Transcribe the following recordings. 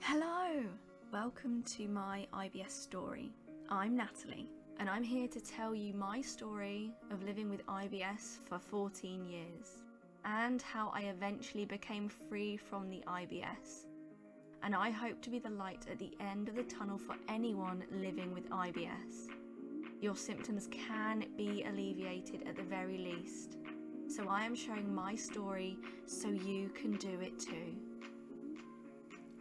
Hello! Welcome to my IBS story. I'm Natalie, and I'm here to tell you my story of living with IBS for 14 years and how I eventually became free from the IBS. And I hope to be the light at the end of the tunnel for anyone living with IBS. Your symptoms can be alleviated at the very least. So I am sharing my story so you can do it too.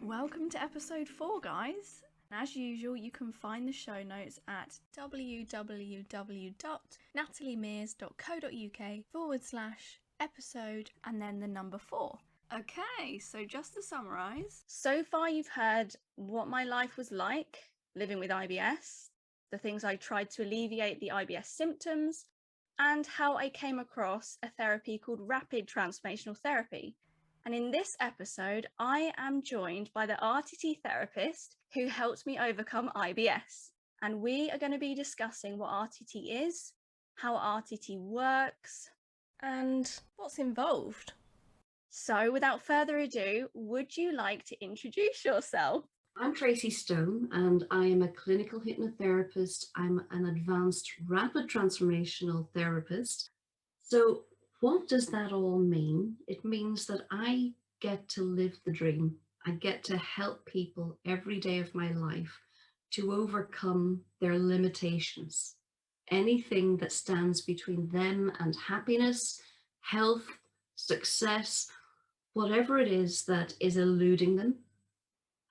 Welcome to episode 4, guys. As usual, you can find the show notes at www.nataliemears.co.uk/episode and then the number 4. Okay, so just to summarise. So far you've heard what my life was like living with IBS, the things I tried to alleviate the IBS symptoms, and how I came across a therapy called rapid transformational therapy. And in this episode, I am joined by the RTT therapist who helped me overcome IBS. And we are going to be discussing what RTT is, how RTT works, and what's involved. So without further ado, would you like to introduce yourself? I'm Tracy Stone, and I am a clinical hypnotherapist. I'm an advanced rapid transformational therapist. So what does that all mean? It means that I get to live the dream. I get to help people every day of my life to overcome their limitations. Anything that stands between them and happiness, health, success, whatever it is that is eluding them.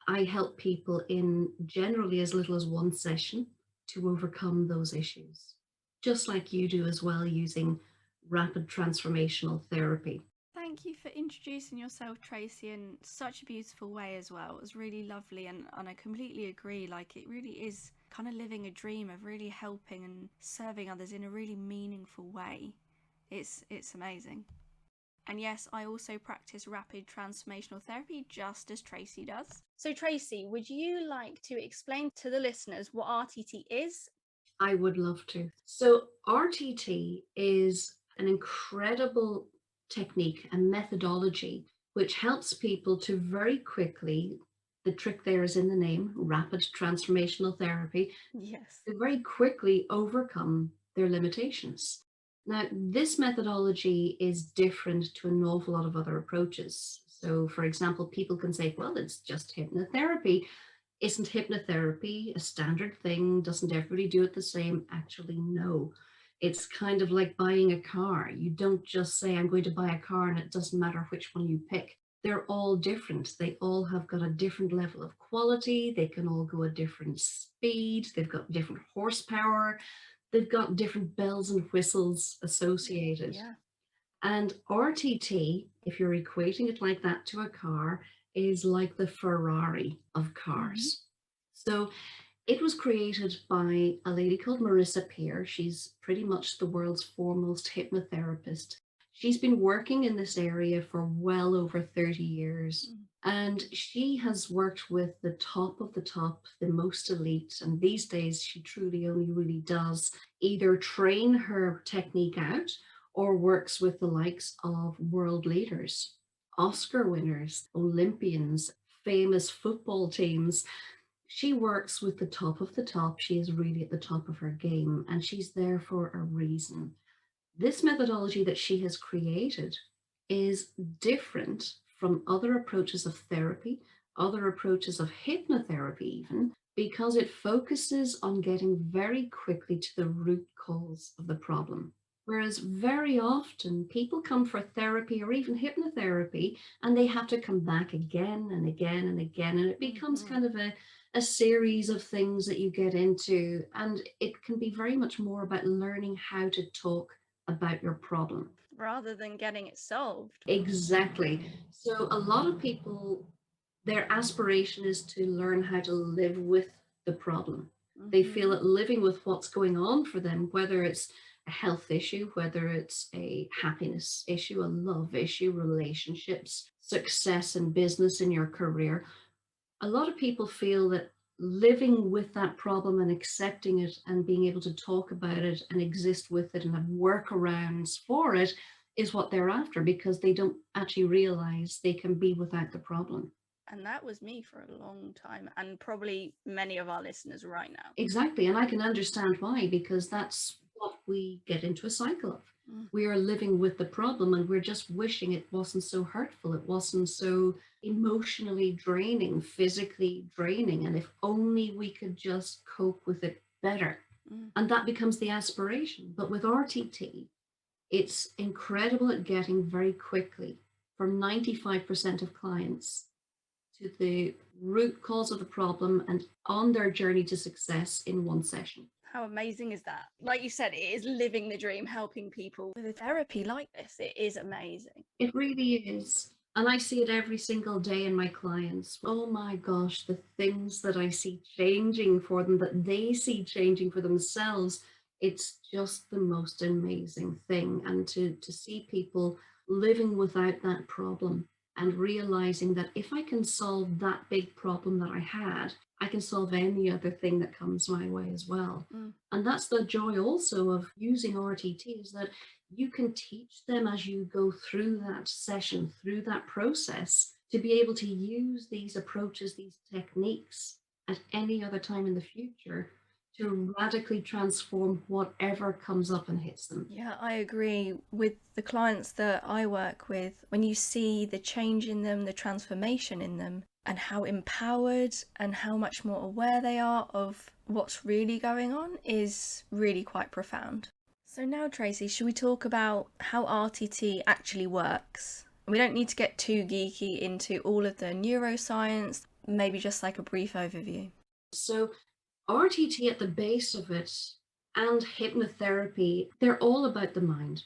I help people in generally as little as one session to overcome those issues, just like you do as well, using rapid transformational therapy. Thank you for introducing yourself, Tracy, in such a beautiful way as well. It was really lovely, and I completely agree. Like, it really is kind of living a dream of really helping and serving others in a really meaningful way. It's amazing. And yes, I also practice rapid transformational therapy just as Tracy does. So Tracy, would you like to explain to the listeners what RTT is? I would love to. So RTT is an incredible technique and methodology which helps people to very quickly, the trick there is in the name, rapid transformational therapy, Yes. to very quickly overcome their limitations. Now, this methodology is different to an awful lot of other approaches. So, for example, people can say, well, it's just hypnotherapy. Isn't hypnotherapy a standard thing? Doesn't everybody do it the same? Actually, no. It's kind of like buying a car. You don't just say, I'm going to buy a car, and it doesn't matter which one you pick. They're all different. They all have got a different level of quality. They can all go a different speed. They've got different horsepower. They've got different bells and whistles associated. Yeah. And RTT, if you're equating it like that to a car, is like the Ferrari of cars. So it was created by a lady called Marissa Peer. She's pretty much the world's foremost hypnotherapist. She's been working in this area for well over 30 years. And she has worked with the top of the top, the most elite. And these days, she truly only really does either train her technique out or works with the likes of world leaders, Oscar winners, Olympians, famous football teams. She works with the top of the top. She is really at the top of her game, and she's there for a reason. This methodology that she has created is different from other approaches of therapy, other approaches of hypnotherapy even, because it focuses on getting very quickly to the root cause of the problem. Whereas very often people come for therapy or even hypnotherapy and they have to come back again and again and again. And it becomes kind of a series of things that you get into. And it can be very much more about learning how to talk about your problem Rather than getting it solved. Exactly. So a lot of people, their aspiration is to learn how to live with the problem. They feel that living with what's going on for them, whether it's a health issue, whether it's a happiness issue, a love issue, relationships, success in business, in your career, a lot of people feel that living with that problem and accepting it and being able to talk about it and exist with it and have workarounds for it is what they're after, because they don't actually realize they can be without the problem. And that was me for a long time, and probably many of our listeners right now. Exactly. And I can understand why, because that's what we get into a cycle of. We are living with the problem and we're just wishing it wasn't so hurtful. It wasn't so emotionally draining, physically draining. And if only we could just cope with it better. And that becomes the aspiration. But with RTT, it's incredible at getting very quickly from 95% of clients to the root cause of the problem and on their journey to success in one session. How amazing is that? Like you said, it is living the dream, helping people with a therapy like this. It is amazing. It really is. And I see it every single day in my clients. Oh my gosh, the things that I see changing for them, that they see changing for themselves. It's just the most amazing thing. And to see people living without that problem and realizing that if I can solve that big problem that I had, I can solve any other thing that comes my way as well. And that's the joy also of using RTT, is that you can teach them as you go through that session, through that process, to be able to use these approaches, these techniques at any other time in the future to radically transform whatever comes up and hits them. Yeah, I agree. With the clients that I work with, when you see the change in them, the transformation in them, and how empowered and how much more aware they are of what's really going on, is really quite profound. So now, Tracy, should we talk about how RTT actually works? We don't need to get too geeky into all of the neuroscience, maybe just like a brief overview. So RTT at the base of it and hypnotherapy, they're all about the mind.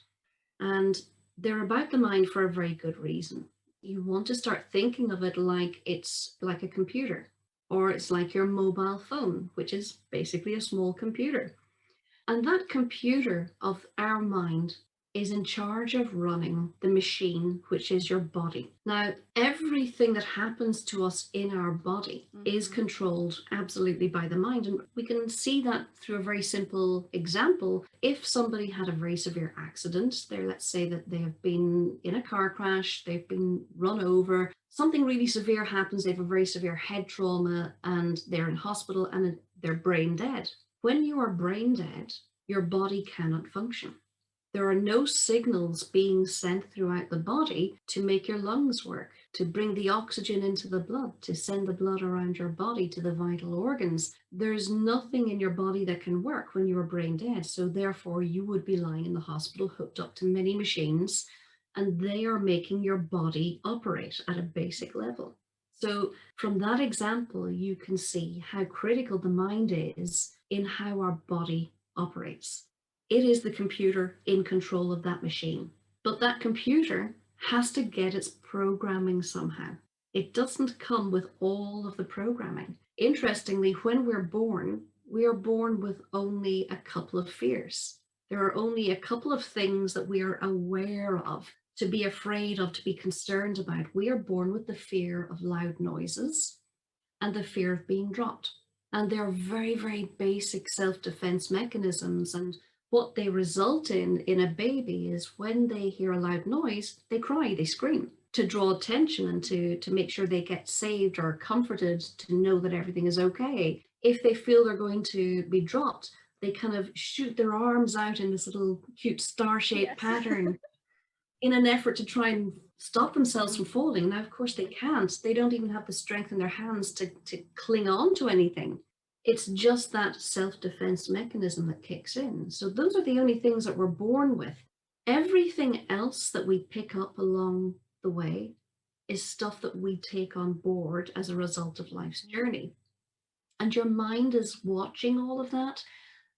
And they're about the mind for a very good reason. You want to start thinking of it like it's like a computer, or it's like your mobile phone, which is basically a small computer. And that computer of our mind is in charge of running the machine, which is your body. Now, everything that happens to us in our body is controlled absolutely by the mind. And we can see that through a very simple example. If somebody had a very severe accident, let's say that they have been in a car crash, they've been run over, something really severe happens, they have a very severe head trauma, and they're in hospital and they're brain dead. When you are brain dead, your body cannot function. There are no signals being sent throughout the body to make your lungs work, to bring the oxygen into the blood, to send the blood around your body to the vital organs. There's nothing in your body that can work when you are brain dead. So therefore, you would be lying in the hospital hooked up to many machines, and they are making your body operate at a basic level. So from that example, you can see how critical the mind is in how our body operates. It is the computer in control of that machine. But that computer has to get its programming somehow. It doesn't come with all of the programming. Interestingly, when we're born, we are born with only a couple of fears. There are only a couple of things that we are aware of, to be afraid of, to be concerned about. We are born with the fear of loud noises and the fear of being dropped. And they're very, very basic self-defense mechanisms. And what they result in a baby is when they hear a loud noise, they cry, they scream to draw attention and to make sure they get saved or comforted, to know that everything is okay. If they feel they're going to be dropped, they kind of shoot their arms out in this little cute star-shaped pattern in an effort to try and stop themselves from falling. Now, of course, they can't. They don't even have the strength in their hands to cling on to anything. It's just that self-defense mechanism that kicks in. So those are the only things that we're born with. Everything else that we pick up along the way is stuff that we take on board as a result of life's journey. And your mind is watching all of that,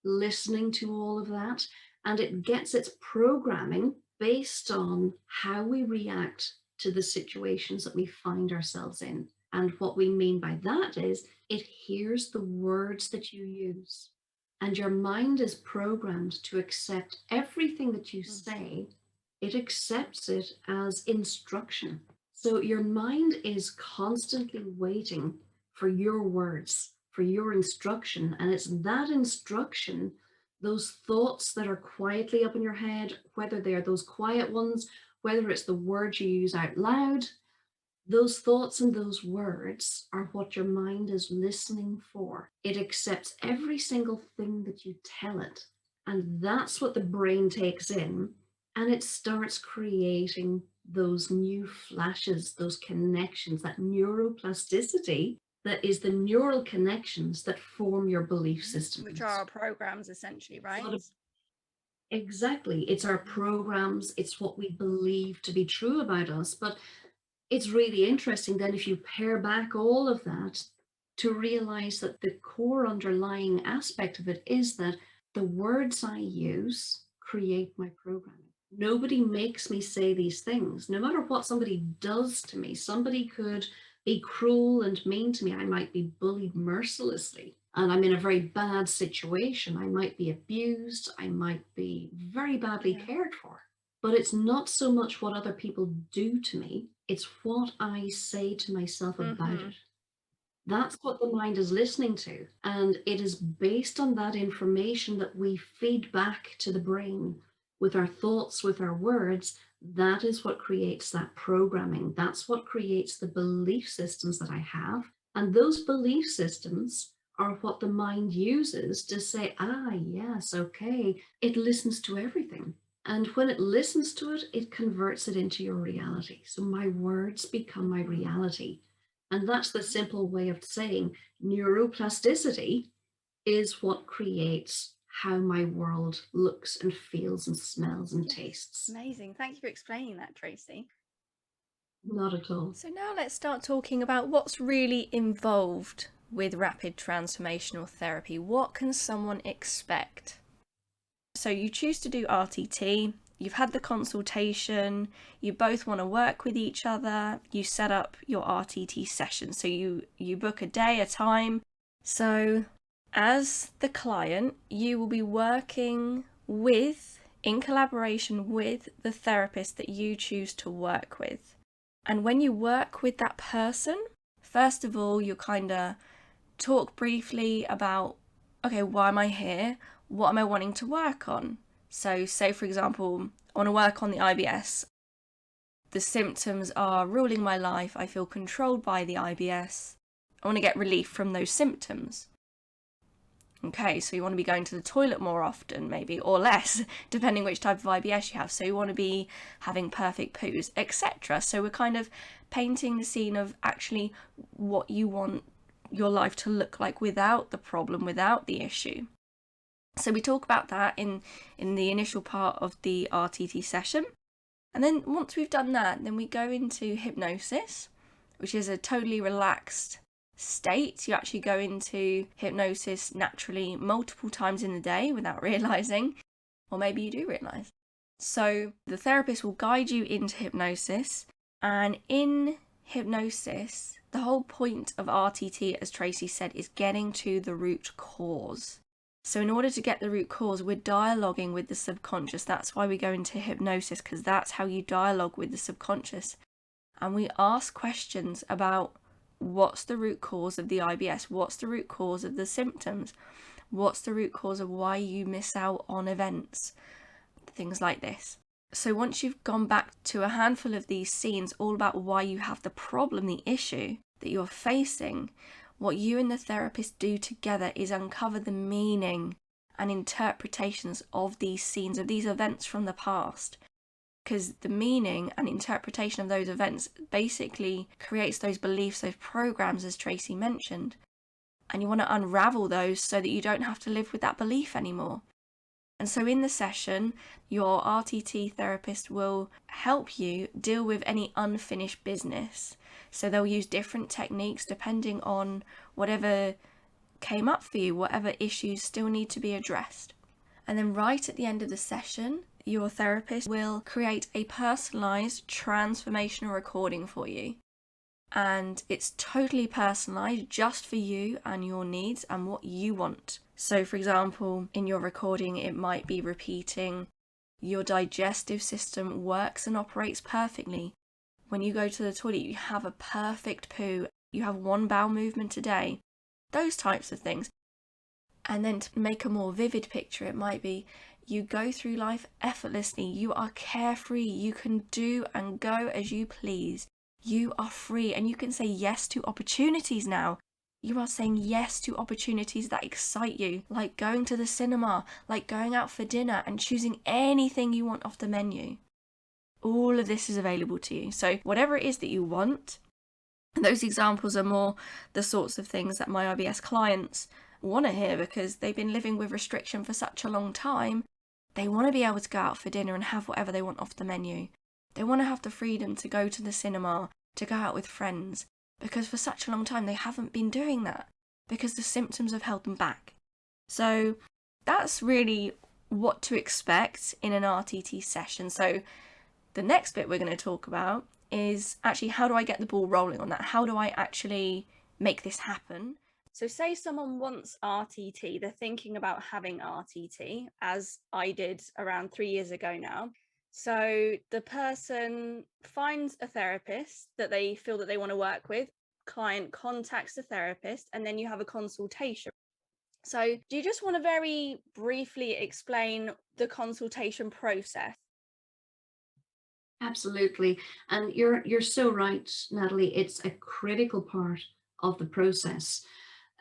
listening to all of that, and it gets its programming based on how we react to the situations that we find ourselves in. And what we mean by that is it hears the words that you use. And your mind is programmed to accept everything that you say. It accepts it as instruction. So your mind is constantly waiting for your words, for your instruction. And it's that instruction, those thoughts that are quietly up in your head, whether they are those quiet ones, whether it's the words you use out loud, Those thoughts and those words are what your mind is listening for. It accepts every single thing that you tell it. And that's what the brain takes in. And it starts creating those new flashes, those connections, that neuroplasticity that is the neural connections that form your belief systems. Which are our programs, essentially, right? Exactly. It's our programs, it's what we believe to be true about us. But it's really interesting then if you pare back all of that to realize that the core underlying aspect of it is that the words I use create my programming. Nobody makes me say these things. No matter what somebody does to me, somebody could be cruel and mean to me. I might be bullied mercilessly and I'm in a very bad situation. I might be abused. I might be very badly cared for. But it's not so much what other people do to me, it's what I say to myself about it. That's what the mind is listening to. And it is based on that information that we feed back to the brain with our thoughts, with our words. That is what creates that programming. That's what creates the belief systems that I have. And those belief systems are what the mind uses to say, ah, yes, okay. It listens to everything. And when it listens to it, it converts it into your reality. So my words become my reality. And that's the simple way of saying neuroplasticity is what creates how my world looks and feels and smells and tastes. Amazing. Thank you for explaining that, Tracy. Not at all. So now let's start talking about what's really involved with rapid transformational therapy. What can someone expect? So you choose to do RTT, you've had the consultation, you both want to work with each other, you set up your RTT session. So you book a day, a time. So as the client, you will be working in collaboration with the therapist that you choose to work with. And when you work with that person, first of all, you kind of talk briefly about, okay, why am I here? What am I wanting to work on? So say, for example, I want to work on the IBS. The symptoms are ruling my life. I feel controlled by the IBS. I want to get relief from those symptoms. Okay, so you want to be going to the toilet more often, maybe, or less, depending which type of IBS you have. So you want to be having perfect poos, etc. So we're kind of painting the scene of actually what you want your life to look like without the problem, without the issue. So we talk about that in the initial part of the RTT session. And then once we've done that, then we go into hypnosis, which is a totally relaxed state. You actually go into hypnosis naturally multiple times in the day without realizing, or maybe you do realize. So the therapist will guide you into hypnosis, and in hypnosis, the whole point of RTT, as Tracy said, is getting to the root cause. So in order to get the root cause, we're dialoguing with the subconscious. That's why we go into hypnosis, because that's how you dialogue with the subconscious. And we ask questions about what's the root cause of the IBS? What's the root cause of the symptoms? What's the root cause of why you miss out on events? Things like this. So once you've gone back to a handful of these scenes, all about why you have the problem, the issue that you're facing, what you and the therapist do together is uncover the meaning and interpretations of these scenes, of these events from the past. Because the meaning and interpretation of those events basically creates those beliefs, those programs, as Tracy mentioned. And you want to unravel those so that you don't have to live with that belief anymore. And so in the session, your RTT therapist will help you deal with any unfinished business. So they'll use different techniques depending on whatever came up for you, whatever issues still need to be addressed. And then right at the end of the session, your therapist will create a personalized transformational recording for you. And it's totally personalized just for you and your needs and what you want. So for example, in your recording, it might be repeating, your digestive system works and operates perfectly. When you go to the toilet, you have a perfect poo. You have one bowel movement a day. Those types of things. And then to make a more vivid picture, it might be, you go through life effortlessly. You are carefree. You can do and go as you please. You are free, and you can say yes to opportunities now. You are saying yes to opportunities that excite you, like going to the cinema, like going out for dinner and choosing anything you want off the menu. All of this is available to you. So whatever it is that you want, and those examples are more the sorts of things that my IBS clients want to hear, because they've been living with restriction for such a long time. They want to be able to go out for dinner and have whatever they want off the menu. They want to have the freedom to go to the cinema, to go out with friends, because for such a long time they haven't been doing that because the symptoms have held them back. So that's really what to expect in an RTT session. So the next bit we're going to talk about is actually, how do I get the ball rolling on that? How do I actually make this happen? So say someone wants RTT, they're thinking about having RTT, as I did around 3 years ago now. So the person finds a therapist that they feel that they want to work with, client contacts the therapist, and then you have a consultation. So do you just want to very briefly explain the consultation process? Absolutely. And you're so right, Natalie. It's a critical part of the process.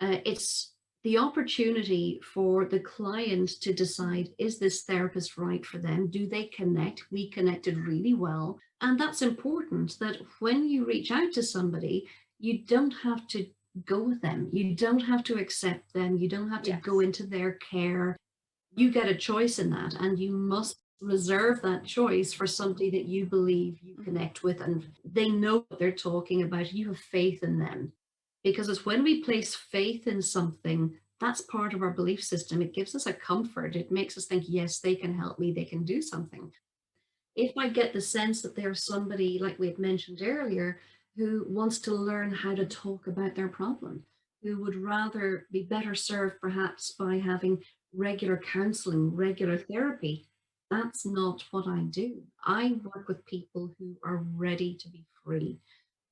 It's the opportunity for the client to decide, is this therapist right for them? Do they connect? We connected really well. And that's important, that when you reach out to somebody, you don't have to go with them. You don't have to accept them. You don't have to go Yes. into their care. You get a choice in that, and you must reserve that choice for somebody that you believe you connect with and they know what they're talking about. You have faith in them, because it's when we place faith in something, that's part of our belief system. It gives us a comfort. It makes us think, yes, they can help me, they can do something. If I get the sense that there's somebody, like we had mentioned earlier, who wants to learn how to talk about their problem, who would rather be better served perhaps by having regular counseling, regular therapy, that's not what I do. I work with people who are ready to be free,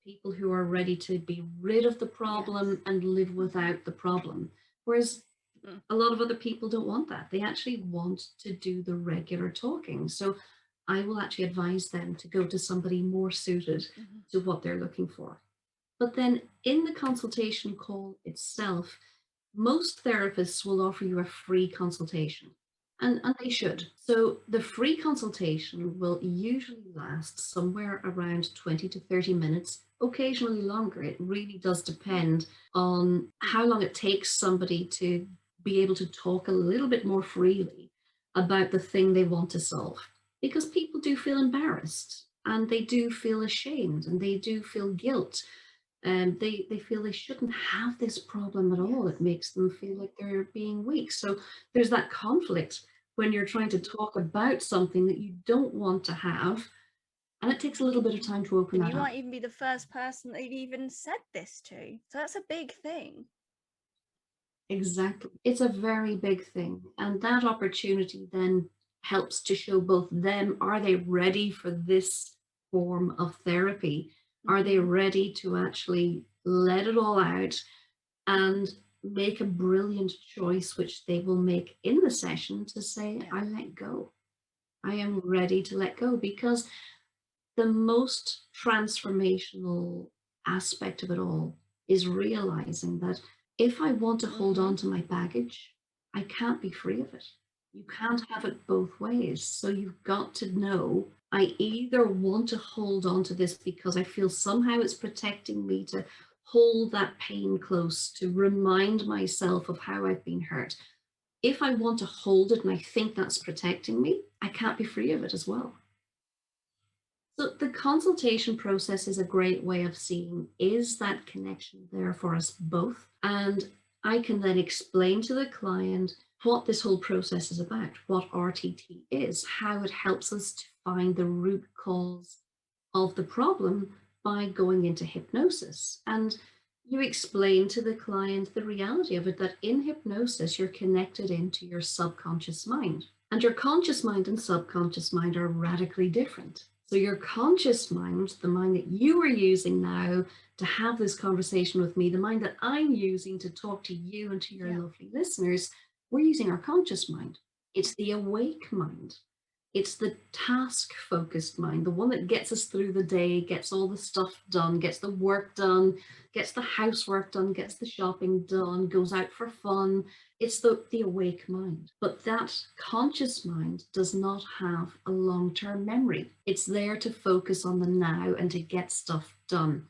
people who are ready to be rid of the problem Yes. and live without the problem. Whereas Mm. a lot of other people don't want that. They actually want to do the regular talking. So I will actually advise them to go to somebody more suited Mhm. to what they're looking for. But then in the consultation call itself, most therapists will offer you a free consultation, and they should. So the free consultation will usually last somewhere around 20 to 30 minutes, occasionally longer. It really does depend on how long it takes somebody to be able to talk a little bit more freely about the thing they want to solve. Because people do feel embarrassed and they do feel ashamed and they do feel guilt, and they feel they shouldn't have this problem at all. It Yes. makes them feel like they're being weak. So there's that conflict when you're trying to talk about something that you don't want to have, and it takes a little bit of time to open And that you up. might even be the first person they've even said this to. So that's a big thing. Exactly. It's a very big thing. And that opportunity then helps to show both them, are they ready for this form of therapy? Are they Mm-hmm. ready to actually let it all out and make a brilliant choice, which they will make in the session to say, Yeah. I let go. I am ready to let go, because the most transformational aspect of it all is realizing that if I want to hold Mm-hmm. on to my baggage, I can't be free of it. You can't have it both ways. So you've got to know, I either want to hold on to this because I feel somehow it's protecting me, to hold that pain close, to remind myself of how I've been hurt. If I want to hold it and I think that's protecting me, I can't be free of it as well. So the consultation process is a great way of seeing, is that connection there for us both? And I can then explain to the client what this whole process is about, what RTT is, how it helps us to find the root cause of the problem by going into hypnosis. And you explain to the client the reality of it, that in hypnosis, you're connected into your subconscious mind. And your conscious mind and subconscious mind are radically different. So, your conscious mind, the mind that you are using now to have this conversation with me, the mind that I'm using to talk to you and to your Yeah. lovely listeners, we're using our conscious mind. It's the awake mind. It's the task-focused mind, the one that gets us through the day, gets all the stuff done, gets the work done, gets the housework done, gets the shopping done, goes out for fun. It's the awake mind. But that conscious mind does not have a long-term memory. It's there to focus on the now and to get stuff done.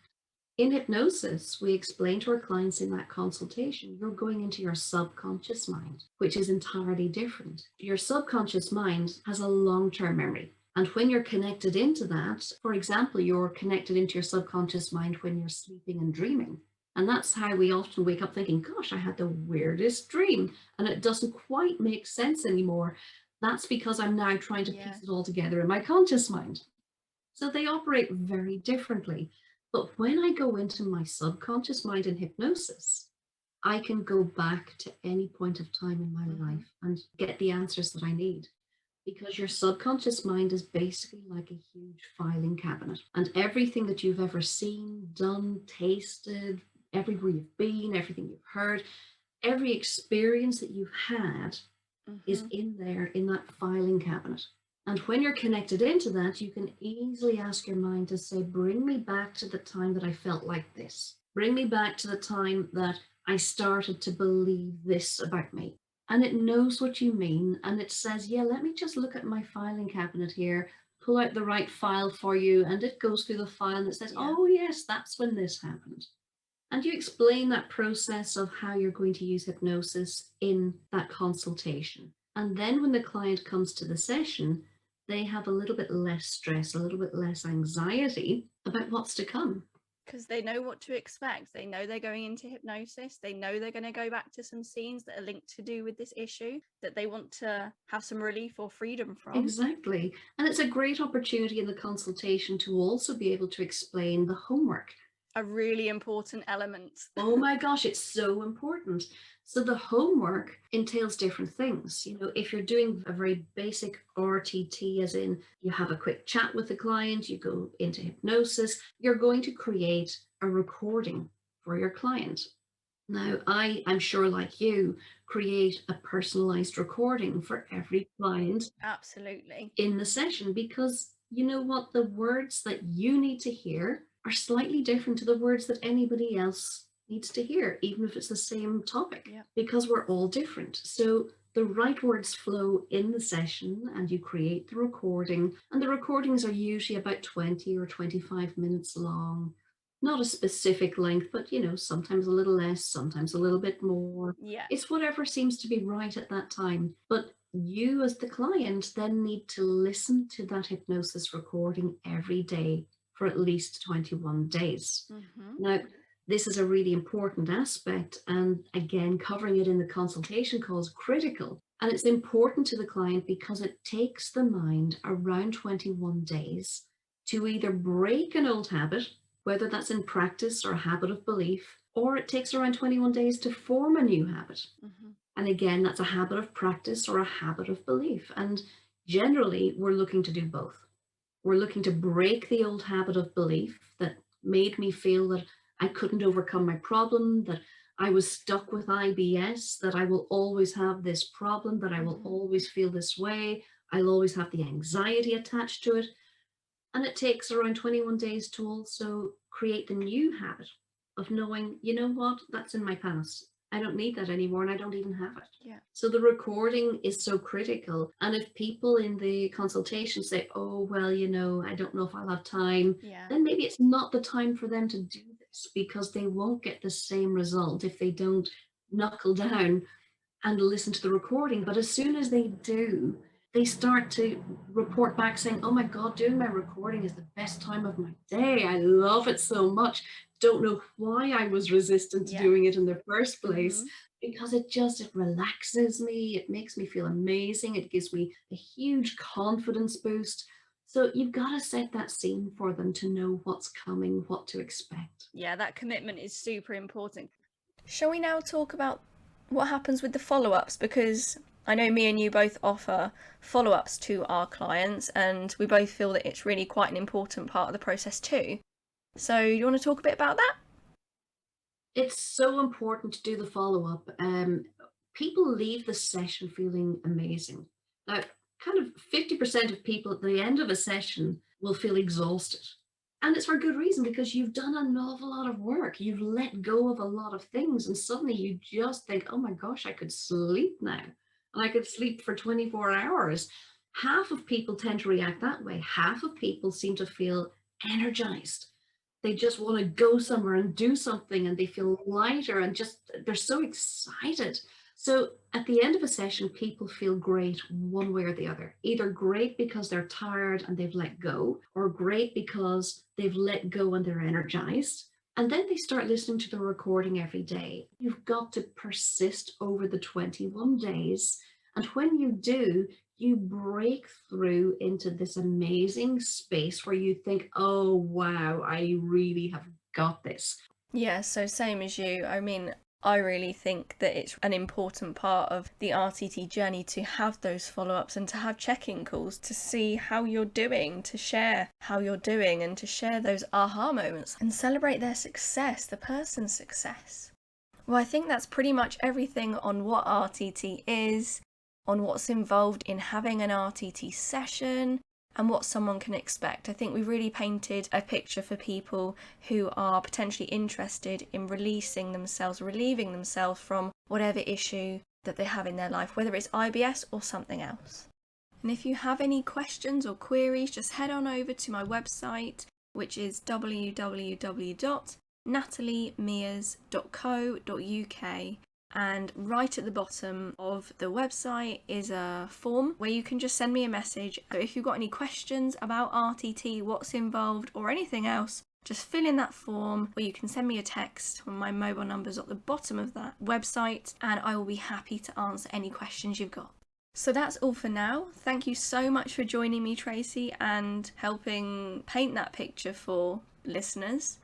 In hypnosis, we explain to our clients in that consultation, you're going into your subconscious mind, which is entirely different. Your subconscious mind has a long-term memory. And when you're connected into that, for example, you're connected into your subconscious mind when you're sleeping and dreaming. And that's how we often wake up thinking, gosh, I had the weirdest dream. And it doesn't quite make sense anymore. That's because I'm now trying to piece it all together in my conscious mind. So they operate very differently. But when I go into my subconscious mind in hypnosis, I can go back to any point of time in my life and get the answers that I need. Because your subconscious mind is basically like a huge filing cabinet. And everything that you've ever seen, done, tasted, everywhere you've been, everything you've heard, every experience that you've had is in there in that filing cabinet. And when you're connected into that, you can easily ask your mind to say, bring me back to the time that I felt like this. Bring me back to the time that I started to believe this about me. And it knows what you mean. And it says, yeah, let me just look at my filing cabinet here, pull out the right file for you. And it goes through the file and it says, oh, yes, that's when this happened. And you explain that process of how you're going to use hypnosis in that consultation. And then when the client comes to the session, they have a little bit less stress, a little bit less anxiety about what's to come. Because they know what to expect. They know they're going into hypnosis. They know they're going to go back to some scenes that are linked to do with this issue that they want to have some relief or freedom from. Exactly. And it's a great opportunity in the consultation to also be able to explain the homework. A really important element. Oh my gosh, it's so important. So the homework entails different things. You know, if you're doing a very basic RTT, as in you have a quick chat with the client, you go into hypnosis, you're going to create a recording for your client. Now, I'm sure, like you, create a personalized recording for every client. Absolutely. In the session, because you know what? The words that you need to hear are slightly different to the words that anybody else needs to hear, even if it's the same topic, because we're all different. So the right words flow in the session and you create the recording, and the recordings are usually about 20 or 25 minutes long. Not a specific length, but you know, sometimes a little less, sometimes a little bit more. It's whatever seems to be right at that time. But you as the client then need to listen to that hypnosis recording every day for at least 21 days. Now, this is a really important aspect, and again, covering it in the consultation call is critical. And it's important to the client because it takes the mind around 21 days to either break an old habit, whether that's in practice or a habit of belief, or it takes around 21 days to form a new habit. And again, that's a habit of practice or a habit of belief. And generally, we're looking to do both. We're looking to break the old habit of belief that made me feel that I couldn't overcome my problem, that I was stuck with IBS, that I will always have this problem, that I will always feel this way, I'll always have the anxiety attached to it. And it takes around 21 days to also create the new habit of knowing, you know what, that's in my past. I don't need that anymore and I don't even have it. So the recording is so critical. And if people in the consultation say, oh, well, you know, I don't know if I'll have time, then maybe it's not the time for them to do this, because they won't get the same result if they don't knuckle down and listen to the recording. But as soon as they do, they start to report back saying, oh my God, doing my recording is the best time of my day. I love it so much. Don't know why I was resistant to doing it in the first place, because it relaxes me. It makes me feel amazing. It gives me a huge confidence boost. So you've got to set that scene for them to know what's coming, what to expect. Yeah, that commitment is super important. Shall we now talk about what happens with the follow-ups? Because I know me and you both offer follow-ups to our clients, and we both feel that it's really quite an important part of the process too. So you want to talk a bit about that? It's so important to do the follow-up. People leave the session feeling amazing. Now, kind of 50% of people at the end of a session will feel exhausted. And it's for good reason, because you've done an awful lot of work. You've let go of a lot of things. And suddenly you just think, oh my gosh, I could sleep now. And I could sleep for 24 hours. Half of people tend to react that way. Half of people seem to feel energized. They just want to go somewhere and do something, and they feel lighter and just, they're so excited. So at the end of a session, people feel great one way or the other. Either great because they're tired and they've let go, or great because they've let go and they're energized. And then they start listening to the recording every day. You've got to persist over the 21 days. And when you do, you break through into this amazing space where you think, oh, wow, I really have got this. Yeah, so same as you. I mean, I really think that it's an important part of the RTT journey to have those follow-ups and to have check-in calls to see how you're doing, to share how you're doing, and to share those aha moments and celebrate their success, the person's success. Well, I think that's pretty much everything on what RTT is, on what's involved in having an RTT session, and what someone can expect. I think we've really painted a picture for people who are potentially interested in releasing themselves, relieving themselves from whatever issue that they have in their life, whether it's IBS or something else. And if you have any questions or queries, just head on over to my website, which is www.nataliemears.co.uk. And right at the bottom of the website is a form where you can just send me a message. So if you've got any questions about RTT, what's involved, or anything else, just fill in that form, or you can send me a text. My mobile number's at the bottom of that website, and I will be happy to answer any questions you've got. So that's all for now. Thank you so much for joining me, Tracy, and helping paint that picture for listeners.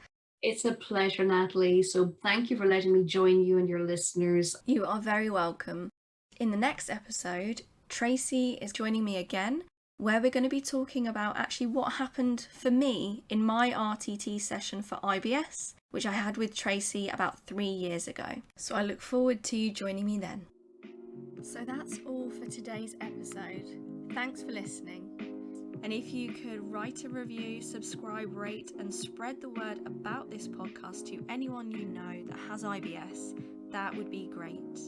It's a pleasure, Natalie. So thank you for letting me join you and your listeners. You are very welcome. In the next episode, Tracy is joining me again, where we're going to be talking about actually what happened for me in my RTT session for IBS, which I had with Tracy about 3 years ago. So I look forward to you joining me then. So that's all for today's episode. Thanks for listening. And if you could write a review, subscribe, rate, and spread the word about this podcast to anyone you know that has IBS, that would be great.